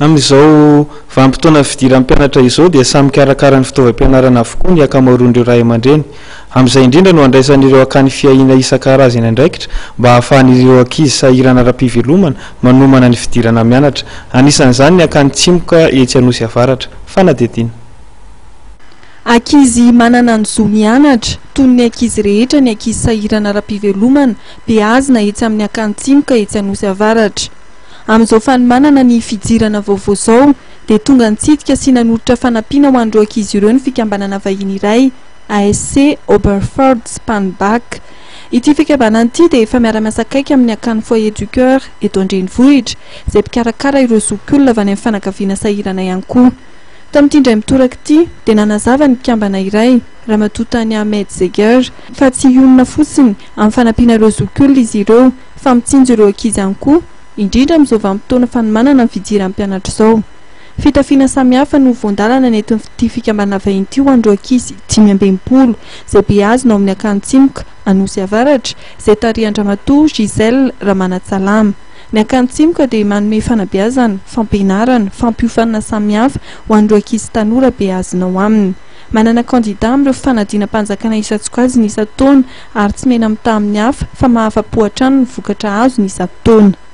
Amin'izao vanim-potoana fidiran'ny mpianatra izao dia samy karakara ny fitaovam-pianarana avokoa ny ankamaroan'ireo ray aman-dreny. Amin'izay indrindra no andraisan'ireo akany fiahiana isan-karazany andraikitra mba hahafahan'ireo ankizy sahirana ara-pivelomana manomana ny fidirana mianatra. Anisan'izany ny akany Tsimoka etsy Anosy Avaratra. Fanadidina. Ankizy manana ny zo mianatra toy ny ankizy rehetra ny ankizy sahirana ara-pivelomana beazina etsy amin'ny akany Tsimoka etsy Anosy Avaratra. Amin'izao fanomanana ny fidirana vaovao izao dia tonga nitsidika sy nanolotra fanampiana ho an'ireo ankizy ireo ny fikambanana vahiny iray ASC Oberford Spanbach. Ity fikambanana ity dia efa miara-miasa akaiky amin'ny akany foyer du cœur eto an-drenivohitra izay mpikarakara ireo zokiolona avy any amin'ny fanakaviana sahirana ihany koa. Tamin'ity indray mitoraka ity dia nanazava ny mpikambana iray Ramatotany Ahmed Zeger fa tsy ionona fotsiny amin'ny fanampiana ireo zokiolona izy ireo fa mitsinjo ireo ankizy ihany koa indrindra amin'izao vanim-potoana fanomanana ny fidiran'ny mpianatra izao. Fitafiana samihafa no voandalana ny eto fikambanana vahiny ity ho an'ireo ankizy 520 izay beazina ao amin'ny akany Tsimoka Anosy Avaratra izay tarihan-dramatoa Giselle Ramanatsalama. Ny akany Tsimoka dia manome fanabeazana, fampianarana, fampiofanana samihafa ho an'ireo ankizy tanora beazina ao aminy. Manana kandida amin'ireo fanadinam-panjakana isan-tsokazy ny isan-taona ary tsy mena mitaha amin'ny hafa fa mahafa-po hatrany ny vokatra azo ny isan-taona.